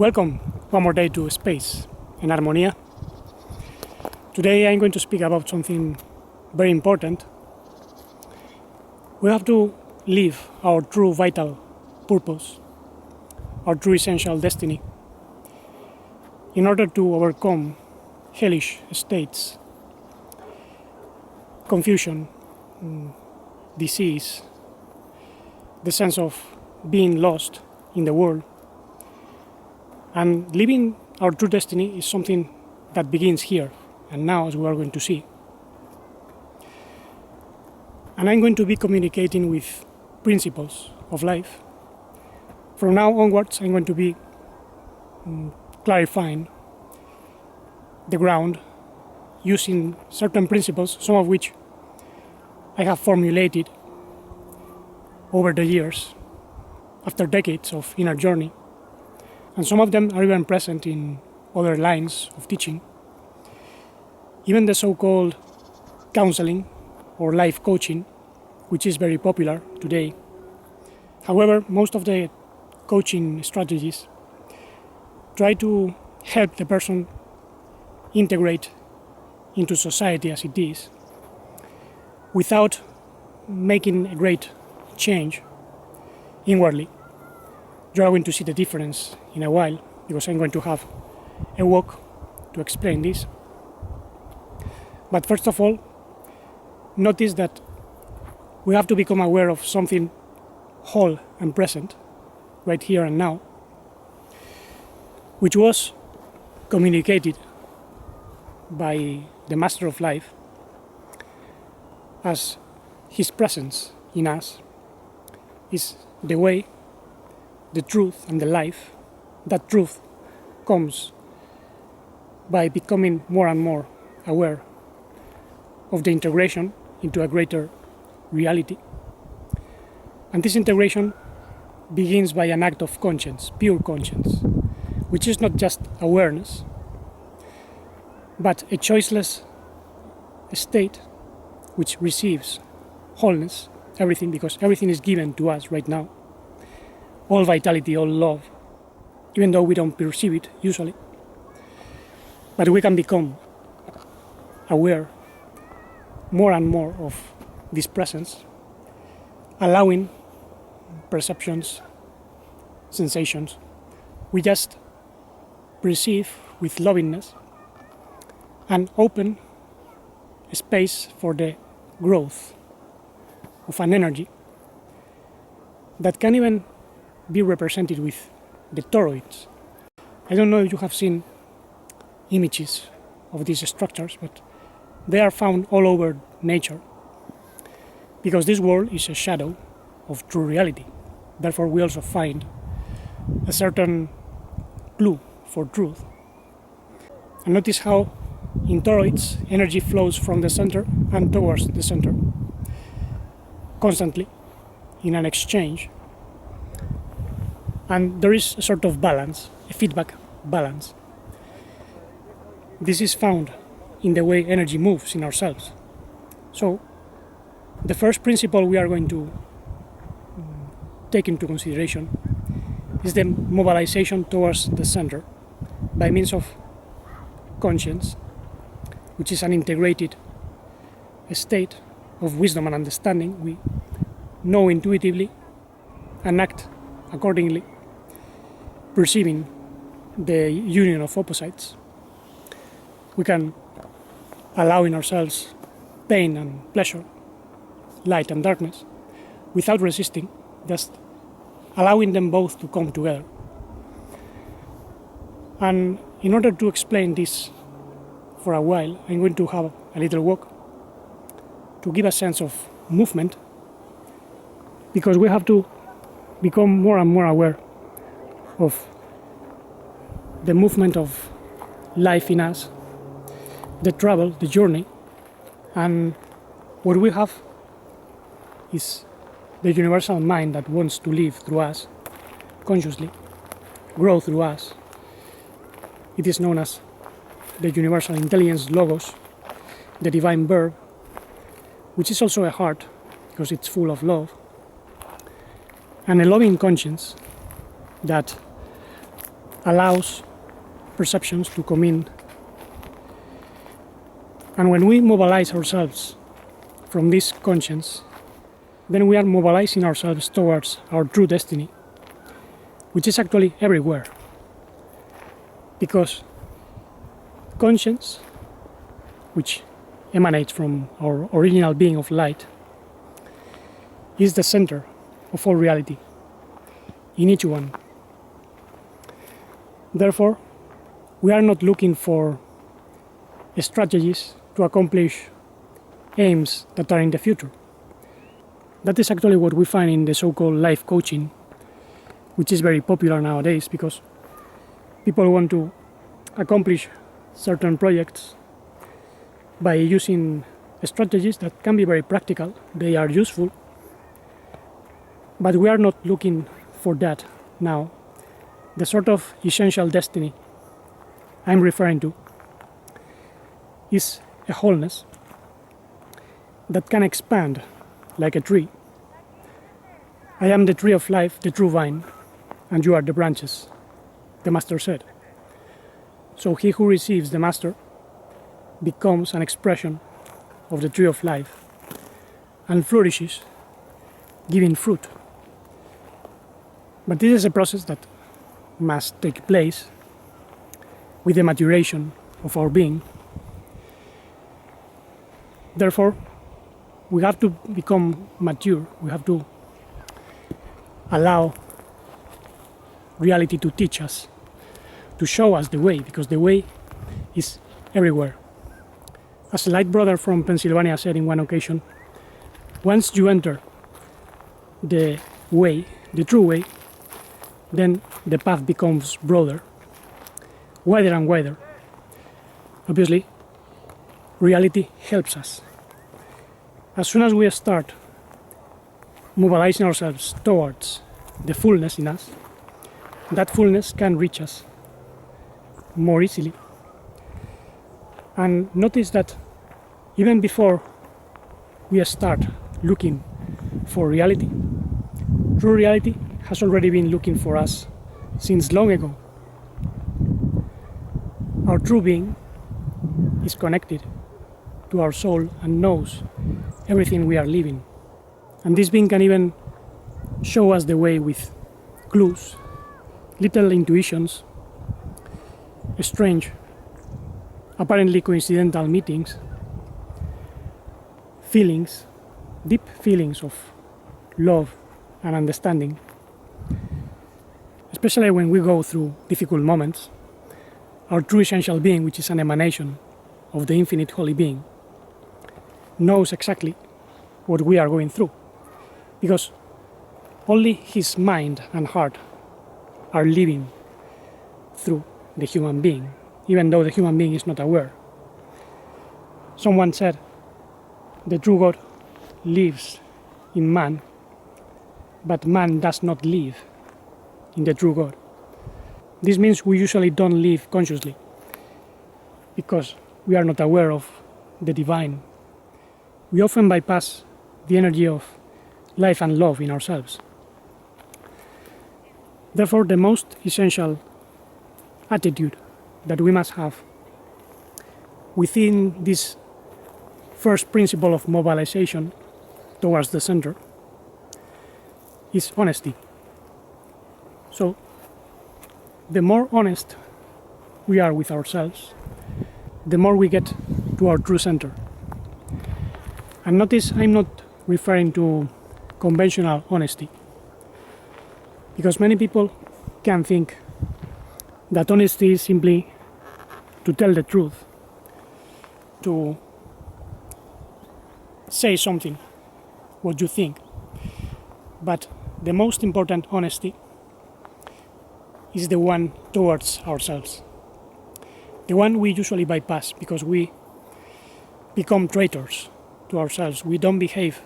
Welcome one more day to Space in Armonía. Today I'm going to speak about something very important. We have to live our true vital purpose, our true essential destiny, in order to overcome hellish states, confusion, disease, the sense of being lost in the world. And living our true destiny is something that begins here and now, as we are going to see. And I'm going to be communicating with principles of life. From now onwards, I'm going to be clarifying the ground using certain principles, some of which I have formulated over the years after decades of inner journey. And some of them are even present in other lines of teaching. Even the so-called counseling or life coaching, which is very popular today. However, most of the coaching strategies try to help the person integrate into society as it is without making a great change inwardly. You are going to see the difference in a while, because I'm going to have a walk to explain this. But first of all, notice that we have to become aware of something whole and present, right here and now, which was communicated by the Master of Life as his presence in us is the way, the truth, and the life. That truth comes by becoming more and more aware of the integration into a greater reality. And this integration begins by an act of conscience, pure conscience, which is not just awareness, but a choiceless state which receives wholeness, everything, because everything is given to us right now. All vitality, all love, even though we don't perceive it usually. But we can become aware more and more of this presence, allowing perceptions, sensations. We just perceive with lovingness and open a space for the growth of an energy that can even be represented with the toroids. I don't know if you have seen images of these structures, but they are found all over nature, because this world is a shadow of true reality. Therefore, we also find a certain clue for truth. And notice how in toroids energy flows from the center and towards the center, constantly in an exchange. And there is a sort of balance, a feedback balance. This is found in the way energy moves in ourselves. So, the first principle we are going to take into consideration is the mobilization towards the center by means of conscience, which is an integrated state of wisdom and understanding. We know intuitively and act accordingly, perceiving the union of opposites. We can allow in ourselves pain and pleasure, light and darkness, without resisting, just allowing them both to come together. And in order to explain this for a while, I'm going to have a little walk to give a sense of movement, because we have to become more and more aware of the movement of life in us, the travel, the journey, and what we have is the universal mind that wants to live through us, consciously, grow through us. It is known as the universal intelligence logos, the divine verb, which is also a heart, because it's full of love, and a loving conscience that allows perceptions to come in. And when we mobilize ourselves from this conscience, then we are mobilizing ourselves towards our true destiny, which is actually everywhere. Because conscience, which emanates from our original being of light, is the center of all reality in each one. Therefore, we are not looking for strategies to accomplish aims that are in the future. That is actually what we find in the so-called life coaching, which is very popular nowadays because people want to accomplish certain projects by using strategies that can be very practical. They are useful, but we are not looking for that now. The sort of essential destiny I'm referring to is a wholeness that can expand like a tree. I am the tree of life, the true vine, and you are the branches, the Master said. So he who receives the Master becomes an expression of the tree of life and flourishes, giving fruit. But this is a process that must take place with the maturation of our being. Therefore, we have to become mature. We have to allow reality to teach us, to show us the way, because the way is everywhere. As a light brother from Pennsylvania said in one occasion, once you enter the way, the true way, then the path becomes broader, wider and wider. Obviously, reality helps us. As soon as we start mobilizing ourselves towards the fullness in us, that fullness can reach us more easily. And notice that even before we start looking for reality, true reality has already been looking for us since long ago. Our true being is connected to our soul and knows everything we are living. And this being can even show us the way with clues, little intuitions, strange, apparently coincidental meetings, feelings, deep feelings of love and understanding. Especially when we go through difficult moments, our true essential being, which is an emanation of the infinite holy being, knows exactly what we are going through, because only his mind and heart are living through the human being, even though the human being is not aware. Someone said, the true God lives in man, but man does not live in the true God. This means we usually don't live consciously, because we are not aware of the divine. We often bypass the energy of life and love in ourselves. Therefore, the most essential attitude that we must have within this first principle of mobilization towards the center is honesty. So, the more honest we are with ourselves, the more we get to our true center. And notice I'm not referring to conventional honesty, because many people can think that honesty is simply to tell the truth, to say something, what you think. But the most important honesty is the one towards ourselves, the one we usually bypass because we become traitors to ourselves. We don't behave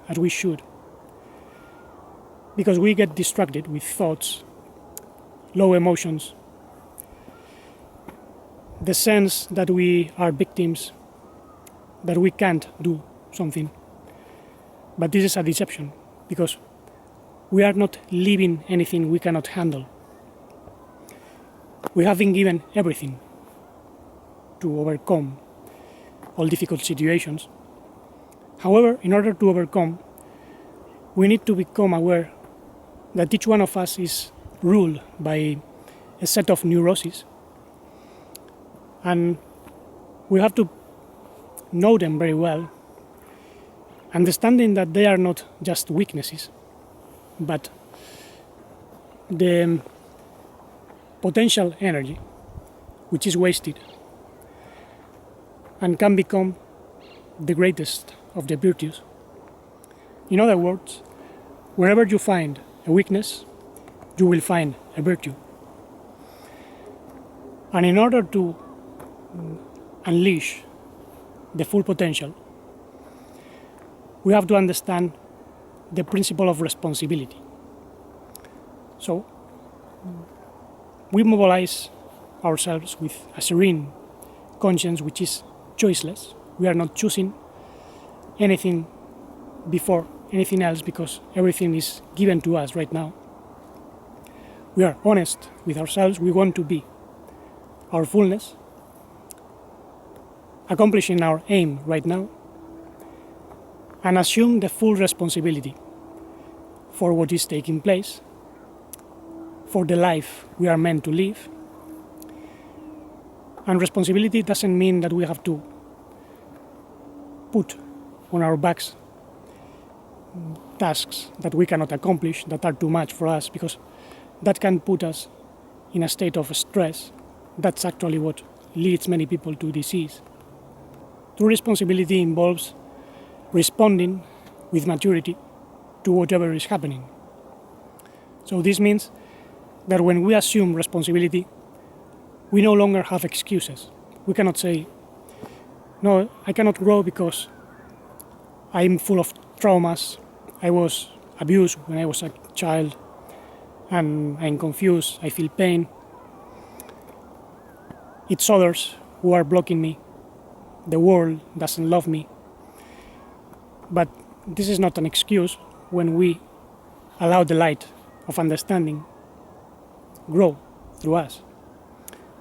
as we should because we get distracted with thoughts, low emotions, the sense that we are victims, that we can't do something. But this is a deception, because we are not living anything we cannot handle. We have been given everything to overcome all difficult situations. However, in order to overcome, we need to become aware that each one of us is ruled by a set of neuroses, and we have to know them very well, understanding that they are not just weaknesses, but the potential energy which is wasted and can become the greatest of the virtues. In other words, wherever you find a weakness, you will find a virtue. And in order to unleash the full potential, we have to understand the principle of responsibility. So, we mobilize ourselves with a serene conscience which is choiceless. We are not choosing anything before anything else because everything is given to us right now. We are honest with ourselves. We want to be our fullness, accomplishing our aim right now, and assume the full responsibility for what is taking place, for the life we are meant to live. And responsibility doesn't mean that we have to put on our backs tasks that we cannot accomplish, that are too much for us, because that can put us in a state of stress. That's actually what leads many people to disease. True responsibility involves responding with maturity to whatever is happening. So this means that when we assume responsibility, we no longer have excuses. We cannot say, no, I cannot grow because I'm full of traumas. I was abused when I was a child, and I'm confused, I feel pain. It's others who are blocking me. The world doesn't love me. But this is not an excuse when we allow the light of understanding grow through us.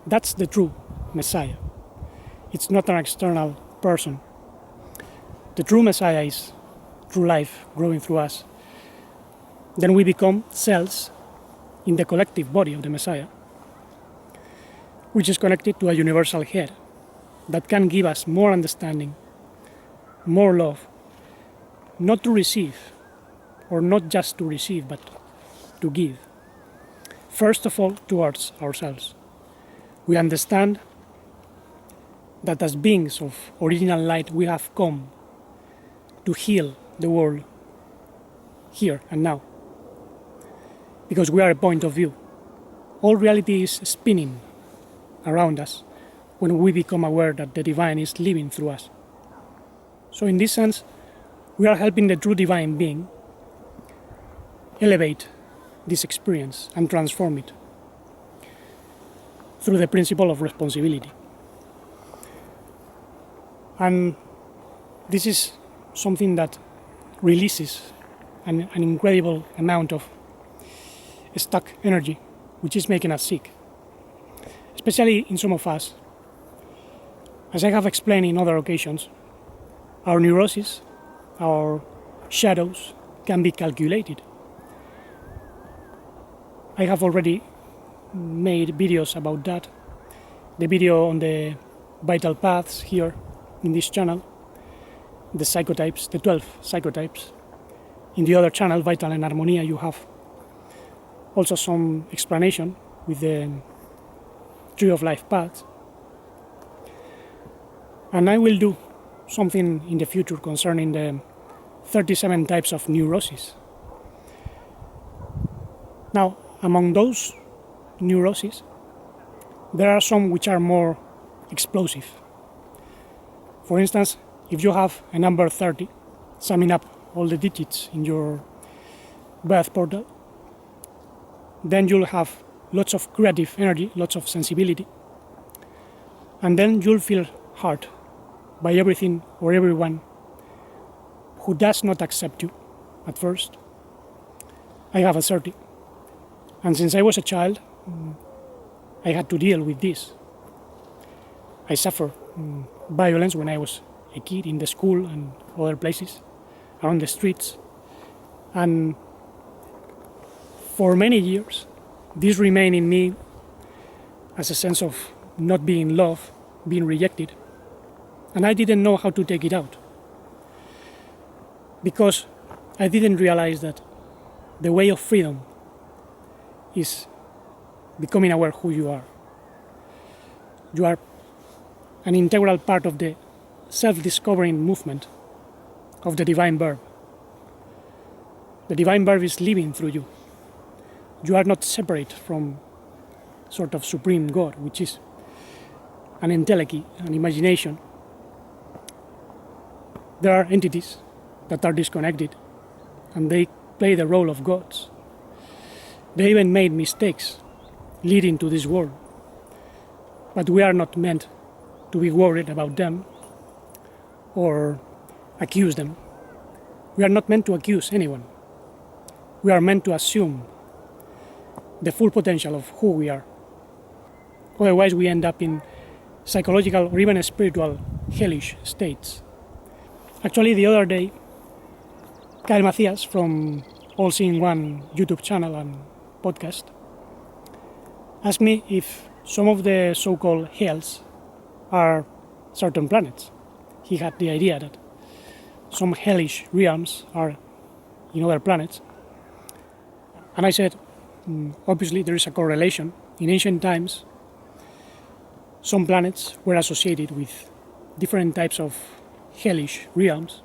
That's the true Messiah. It's not an external person. The true Messiah is true life growing through us. Then we become cells in the collective body of the Messiah, which is connected to a universal head that can give us more understanding, more love, not to receive, or not just to receive, but to give. First of all, towards ourselves. We understand that as beings of original light, we have come to heal the world here and now, because we are a point of view. All reality is spinning around us when we become aware that the divine is living through us. So in this sense, we are helping the true divine being elevate this experience and transform it through the principle of responsibility. And this is something that releases an incredible amount of stuck energy, which is making us sick, especially in some of us. As I have explained in other occasions, our neuroses, our shadows, can be calculated. I have already made videos about that. The video on the vital paths here in this channel, the psychotypes, the 12 psychotypes. In the other channel, Vital and Harmonia, you have also some explanation with the Tree of Life paths. And I will do something in the future concerning the 37 types of neuroses. Now, among those neuroses, there are some which are more explosive. For instance, if you have a number 30, summing up all the digits in your birth portal, then you'll have lots of creative energy, lots of sensibility, and then you'll feel hurt by everything or everyone who does not accept you at first. I have a 30, and since I was a child, I had to deal with this. I suffered violence when I was a kid in the school and other places, around the streets. And for many years, this remained in me as a sense of not being loved, being rejected. And I didn't know how to take it out. Because I didn't realize that the way of freedom is becoming aware who you are. You are an integral part of the self-discovering movement of the divine verb. The divine verb is living through you. You are not separate from sort of supreme God, which is an entelechy, an imagination. There are entities that are disconnected, and they play the role of gods. They even made mistakes leading to this world. But we are not meant to be worried about them or accuse them. We are not meant to accuse anyone. We are meant to assume the full potential of who we are. Otherwise, we end up in psychological or even spiritual hellish states. Actually, the other day, Kyle Macias from All Seeing One YouTube channel and podcast asked me if some of the so-called hells are certain planets. He had the idea that some hellish realms are in other planets. And I said, obviously there is a correlation. In ancient times, some planets were associated with different types of hellish realms.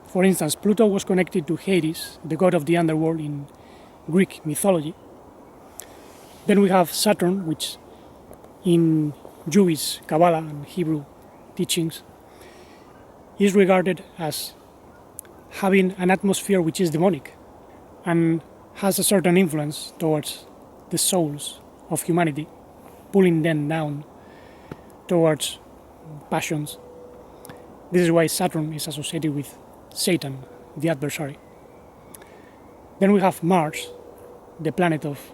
For instance, Pluto was connected to Hades, the god of the underworld in Greek mythology. Then we have Saturn, which in Jewish Kabbalah and Hebrew teachings is regarded as having an atmosphere which is demonic and has a certain influence towards the souls of humanity, pulling them down towards passions. This is why Saturn is associated with Satan, the adversary. Then we have Mars, the planet of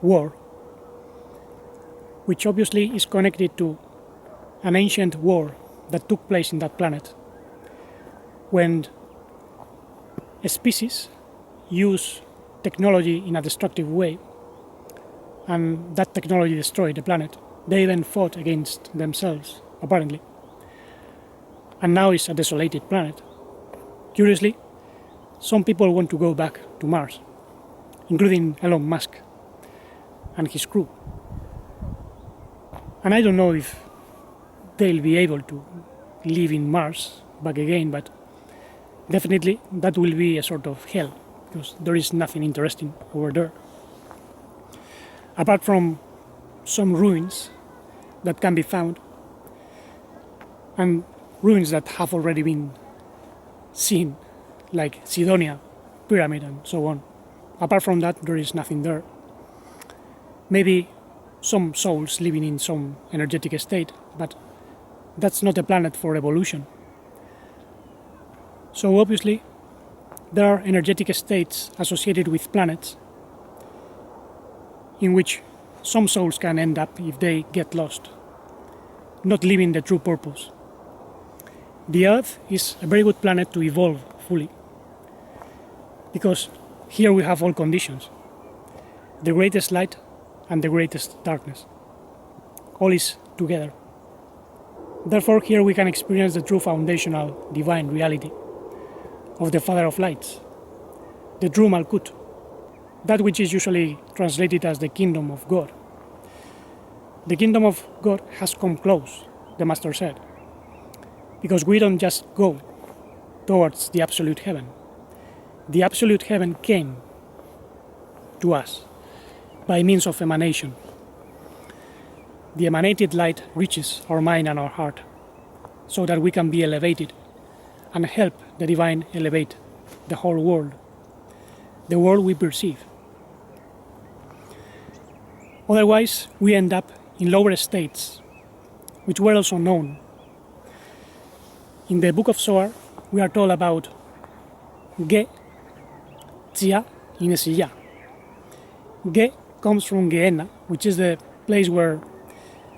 war, which obviously is connected to an ancient war that took place in that planet when a species used technology in a destructive way, and that technology destroyed the planet. They then fought against themselves, apparently. And now it's a desolated planet. Curiously, some people want to go back to Mars, including Elon Musk and his crew. And I don't know if they'll be able to live in Mars back again, but definitely that will be a sort of hell, because there is nothing interesting over there. Apart from some ruins that can be found, and ruins that have already been seen, like Sidonia Pyramid and so on. Apart from that, there is nothing there. Maybe some souls living in some energetic state, but that's not a planet for evolution. So obviously, there are energetic states associated with planets in which some souls can end up if they get lost, not living the true purpose. The Earth is a very good planet to evolve fully, because here we have all conditions: the greatest light and the greatest darkness. All is together. Therefore, here we can experience the true foundational divine reality of the Father of Lights, the true Malkut, that which is usually translated as the Kingdom of God. The Kingdom of God has come close, the Master said, because we don't just go towards the absolute heaven. The absolute heaven came to us by means of emanation. The emanated light reaches our mind and our heart so that we can be elevated and help the divine elevate the whole world, the world we perceive. Otherwise, we end up in lower states, which were also known. In the book of Zohar, we are told about Ge, Tzia, and Nesiyah. Ge comes from Gehenna, which is the place where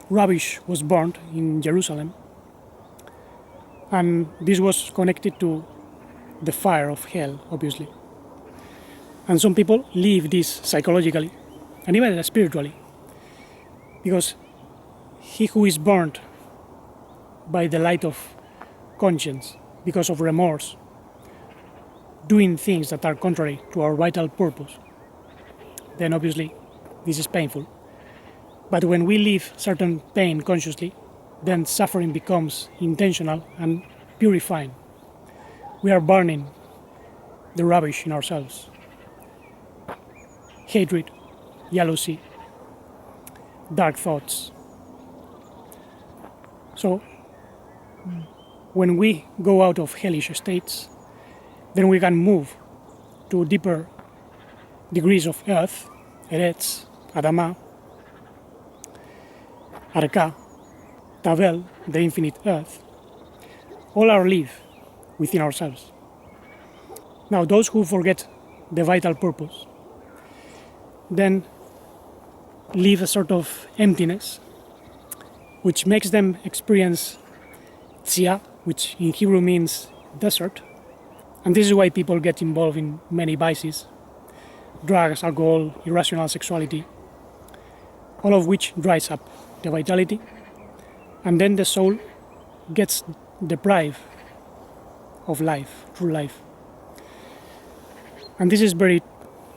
rubbish was burned in Jerusalem, and this was connected to the fire of hell, obviously. And some people live this psychologically and even spiritually, because he who is burned by the light of conscience because of remorse, doing things that are contrary to our vital purpose, then obviously this is painful. But when we live certain pain consciously, then suffering becomes intentional and purifying. We are burning the rubbish in ourselves. Hatred, jealousy, dark thoughts. So, when we go out of hellish states, then we can move to deeper degrees of earth, Eretz, Adama, Arka, Tavel, the infinite earth. All are live within ourselves. Now, those who forget the vital purpose then live a sort of emptiness, which makes them experience Tzia, which in Hebrew means desert. And this is why people get involved in many vices, drugs, alcohol, irrational sexuality, all of which dries up the vitality, and then the soul gets deprived of life, true life. And this is very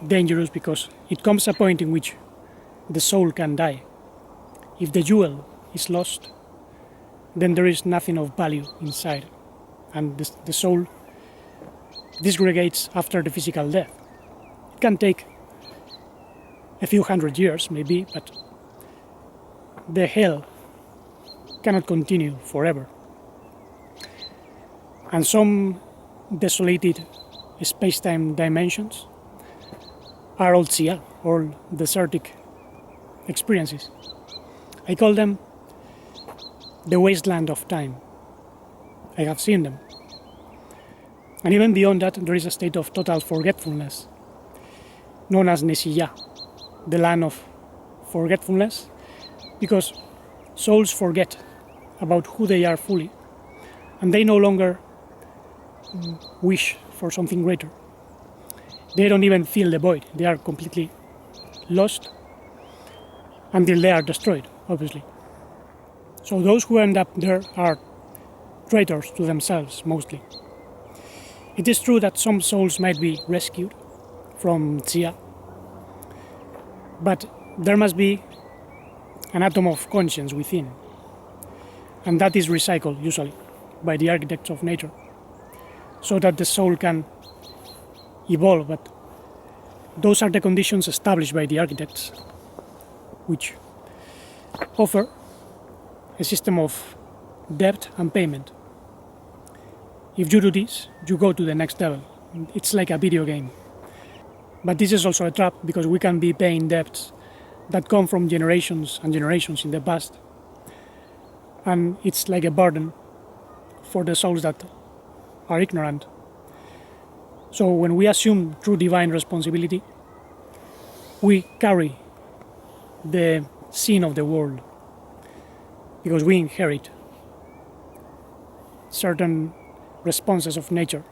dangerous because it comes a point in which the soul can die. If the jewel is lost, then there is nothing of value inside, and the soul disgregates after the physical death. It can take a few hundred years, maybe, but the hell cannot continue forever. And some desolated space-time dimensions are all Tzia, or desertic experiences. I call them the wasteland of time. I have seen them. And even beyond that, there is a state of total forgetfulness, known as Nesiya, the land of forgetfulness, because souls forget about who they are fully, and they no longer wish for something greater. They don't even feel the void. They are completely lost until they are destroyed, obviously. So those who end up there are traitors to themselves, mostly. It is true that some souls might be rescued from Tzia, but there must be an atom of conscience within, and that is recycled, usually, by the architects of nature, so that the soul can evolve, but those are the conditions established by the architects, which offer a system of debt and payment. If you do this, you go to the next level. It's like a video game. But this is also a trap, because we can be paying debts that come from generations and generations in the past. And it's like a burden for the souls that are ignorant. So when we assume true divine responsibility, we carry the sin of the world, because we inherit certain responses of nature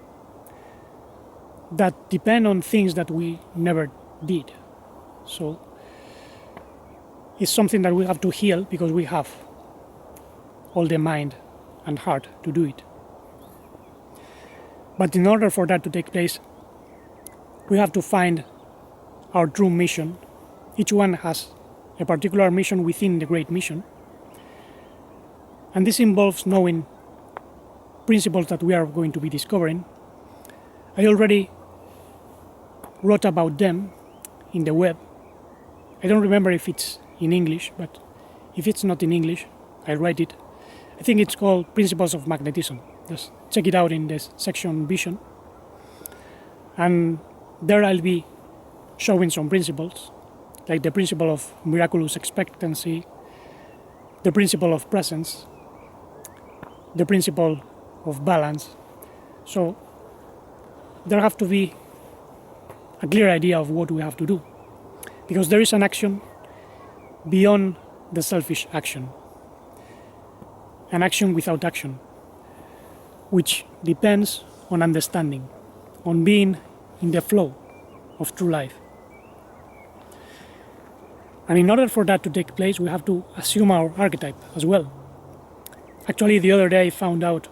that depend on things that we never did. So it's something that we have to heal, because we have all the mind and heart to do it. But in order for that to take place, we have to find our true mission. Each one has a particular mission within the great mission. And this involves knowing principles that we are going to be discovering. I already wrote about them in the web. I don't remember if it's in English, but if it's not in English, I write it. I think it's called Principles of Magnetism. Just check it out in this section Vision. And there I'll be showing some principles, like the principle of miraculous expectancy, the principle of presence, the principle of balance. So there have to be a clear idea of what we have to do, because there is an action beyond the selfish action, an action without action, which depends on understanding, on being in the flow of true life. And in order for that to take place, we have to assume our archetype as well. Actually, the other day I found out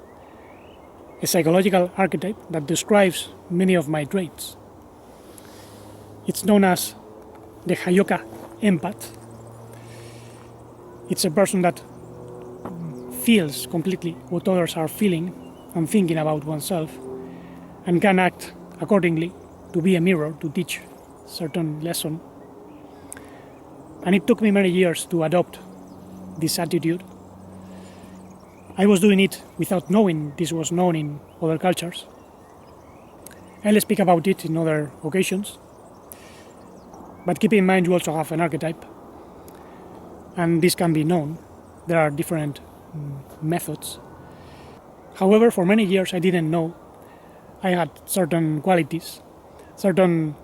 a psychological archetype that describes many of my traits. It's known as the Hayoka empath. It's a person that feels completely what others are feeling and thinking about oneself, and can act accordingly to be a mirror to teach certain lesson. And it took me many years to adopt this attitude. I was doing it without knowing this was known in other cultures. I'll speak about it in other occasions. But keep in mind you also have an archetype, and this can be known. There are different methods. However, for many years I didn't know I had certain qualities, certain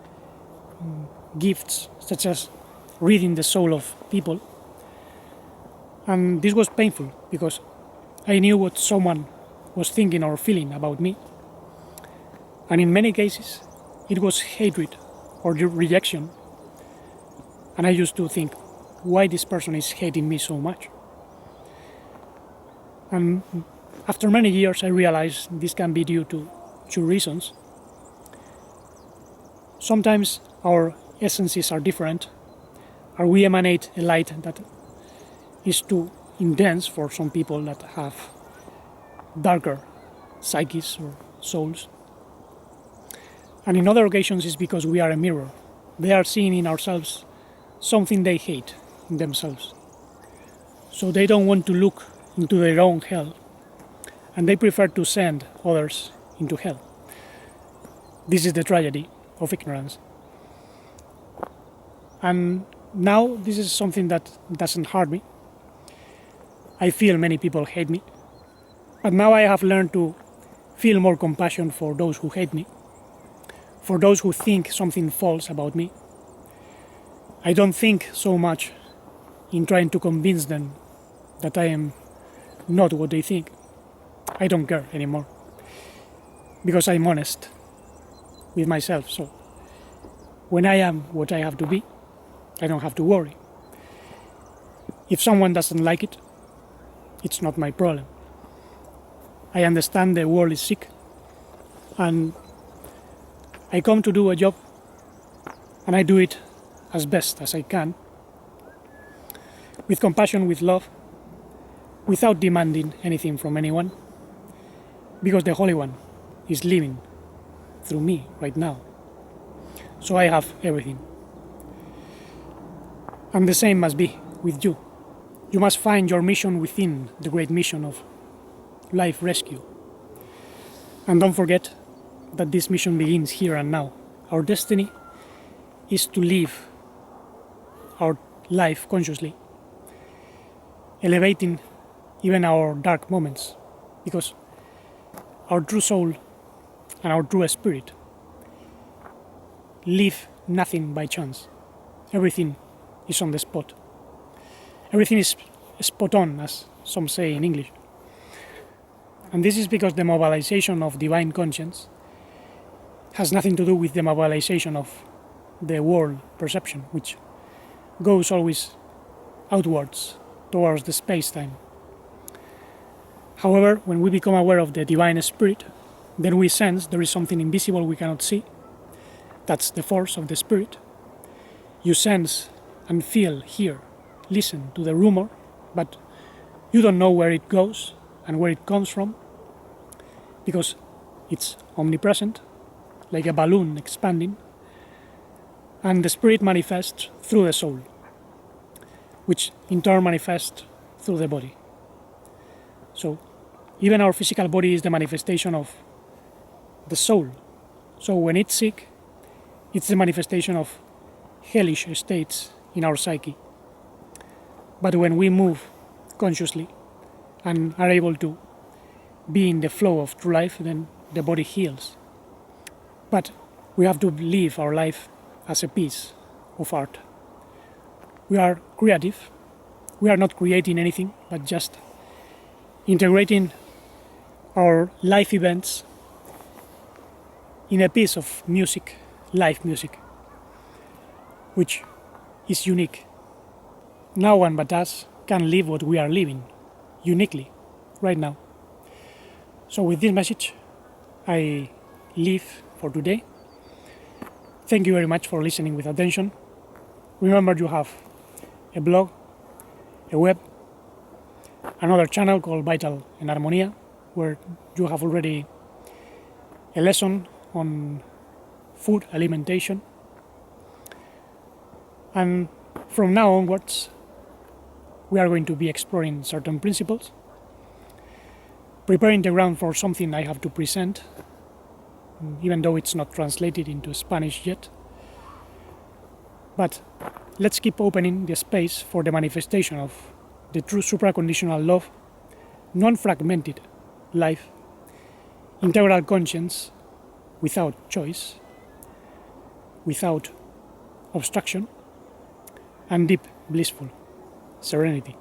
gifts, such as reading the soul of people. And this was painful because I knew what someone was thinking or feeling about me. And in many cases, it was hatred or rejection. And I used to think, why this person is hating me so much? And after many years, I realized this can be due to two reasons. Sometimes our essences are different, or we emanate a light that is too intense for some people that have darker psyches or souls. And in other occasions, it's because we are a mirror. They are seeing in ourselves something they hate in themselves. So they don't want to look into their own hell, and they prefer to send others into hell. This is the tragedy of ignorance. And now this is something that doesn't hurt me. I feel many people hate me, but now I have learned to feel more compassion for those who hate me, for those who think something false about me. I don't think so much in trying to convince them that I am not what they think. I don't care anymore, because I'm honest with myself. So when I am what I have to be, I don't have to worry. If someone doesn't like it, it's not my problem. I understand the world is sick, and I come to do a job, and I do it as best as I can, with compassion, with love, without demanding anything from anyone, because the Holy One is living through me right now. So I have everything. And the same must be with you. You must find your mission within the great mission of life rescue. And don't forget that this mission begins here and now. Our destiny is to live our life consciously, elevating even our dark moments, because our true soul and our true spirit live nothing by chance. Everything is on the spot. Everything is spot on, as some say in English. And this is because the mobilization of divine conscience has nothing to do with the mobilization of the world perception, which goes always outwards towards the space-time. However, when we become aware of the divine spirit, then we sense there is something invisible we cannot see. That's the force of the spirit. You sense and feel, hear, listen to the rumor, but you don't know where it goes and where it comes from, because it's omnipresent, like a balloon expanding, and the spirit manifests through the soul, which in turn manifests through the body. So even our physical body is the manifestation of the soul. So when it's sick, it's the manifestation of hellish states in our psyche. But when we move consciously and are able to be in the flow of true life, then the body heals. But we have to live our life as a piece of art. We are creative, we are not creating anything, but just integrating our life events in a piece of music, live music, which is unique. No one but us can live what we are living uniquely right now. So with this message, I leave for today. Thank you very much for listening with attention. Remember, you have a blog, a web, another channel called Vital and Armonía, where you have already a lesson on food, alimentation. And from now onwards, we are going to be exploring certain principles, preparing the ground for something I have to present, even though it's not translated into Spanish yet. But let's keep opening the space for the manifestation of the true supraconditional love, non-fragmented life, integral conscience, without choice, without obstruction, and deep blissful serenity.